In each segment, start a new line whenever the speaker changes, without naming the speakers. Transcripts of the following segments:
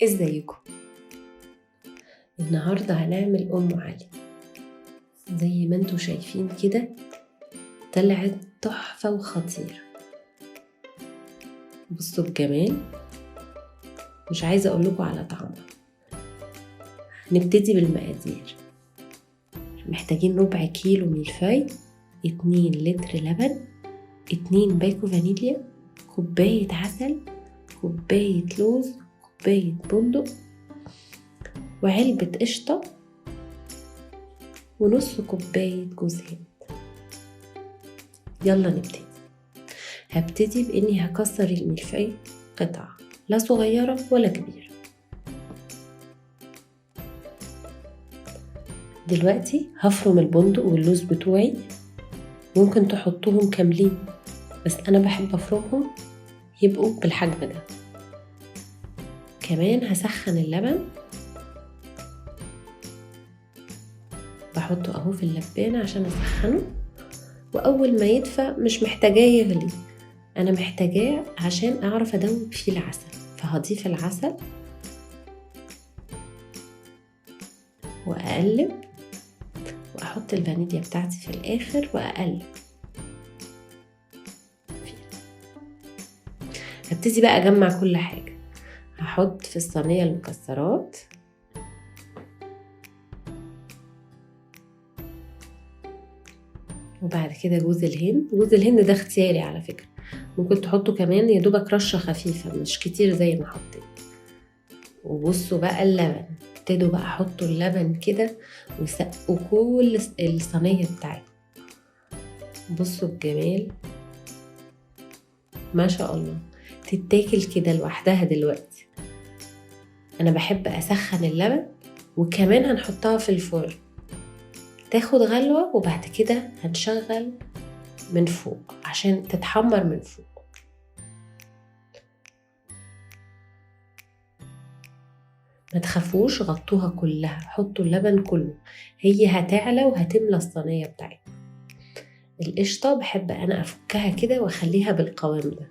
ازيكم؟ النهاردة هنعمل أم علي. زي ما انتوا شايفين كده طلعت تحفة وخطيرة. بصوا الجمال، مش عايزة أقولكوا على طعمها. نبتدي بالمقادير. محتاجين ربع كيلو ملفاي، 2 لتر لبن، 2 باكو فانيليا، كوباية عسل، كوباية لوز، كوباية بندق، وعلبة قشطة، ونص كوباية جوز هند. يلا نبتدي. هبتدي بإني هكسر الملفاي قطع، لا صغيرة ولا كبيرة. دلوقتي هفرم البندق واللوز بتوعي، ممكن تحطوهم كاملين بس أنا بحب أفرمهم يبقوا بالحجم ده. كمان هسخن اللبن، بحطه اهو في اللبانة عشان أسخنه، وأول ما يدفى مش محتاجاه يغلي، أنا محتاجاه عشان أعرف أدوب فيه العسل. فهضيف العسل وأقلب، وأحط الفانيليا بتاعتي في الآخر وأقلب. هبتدي بقى أجمع كل حاجة. هحط في الصينية المكسرات، وبعد كده جوز الهند. جوز الهند ده اختياري على فكرة، ممكن تحطوا كمان يا دوبك رشة خفيفة مش كتير زي ما حطيت. وبصوا بقى اللبن، ابتدوا بقى حطوا اللبن كده وسقوا كل الصينية بتاعتكم. بصوا الجمال، ما شاء الله. تتاكل كده لوحدها. دلوقتي انا بحب اسخن اللبن، وكمان هنحطها في الفرن تاخد غلوة، وبعد كده هنشغل من فوق عشان تتحمر من فوق. ما تخافوش، غطوها كلها، حطوا اللبن كله، هي هتعلى وهتملى الصينية بتاعتكم. القشطة بحب انا افكها كده واخليها بالقوام ده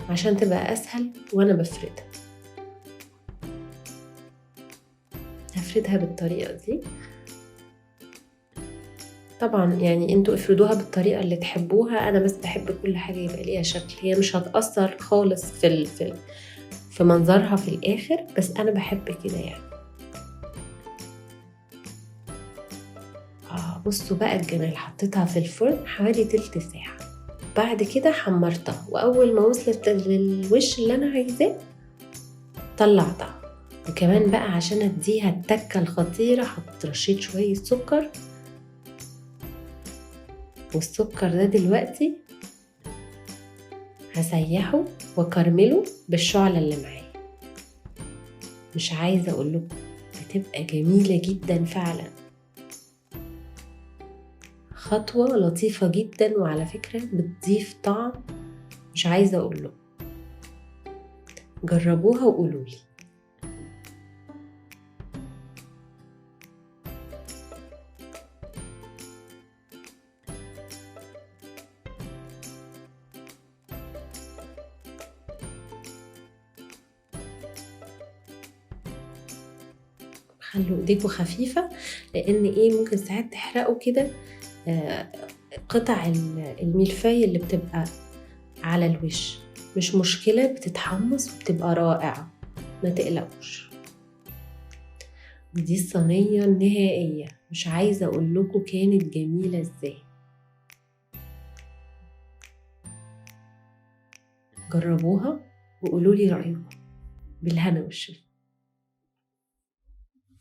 عشان تبقى اسهل وانا بفردها. هفردها بالطريقة دي. طبعا يعني انتوا افردوها بالطريقة اللي تحبوها، انا بس بحب كل حاجة يبقى ليها شكل. هي مش هتأثر خالص في منظرها في الاخر، بس انا بحب كده يعني. بصوا بقى الجمال، حطيتها في الفرن حوالي تلت ساعة. بعد كده حمرتها، واول ما وصلت للوش اللي انا عايزاه طلعتها. وكمان بقى عشان اديها التكة الخطيرة حط رشيت شوية سكر، والسكر ده دلوقتي هسيحه وكرمله بالشعلة اللي معايا. مش عايزة اقولكم بتبقى جميلة جدا فعلا. خطوة لطيفة جدا، وعلى فكرة بتضيف طعم مش عايزة اقولكم. جربوها وقولولي. خلوا ايديكوا خفيفة، لان ممكن ساعات تحرقوا كده قطع الملفاي اللي بتبقى على الوش. مش مشكلة، بتتحمص وبتبقى رائعة، ما تقلقوش. ودي الصينية النهائية، مش عايزة اقول لكم كانت جميلة ازاي. جربوها وقولولي رأيكم. بالهنا والشفا.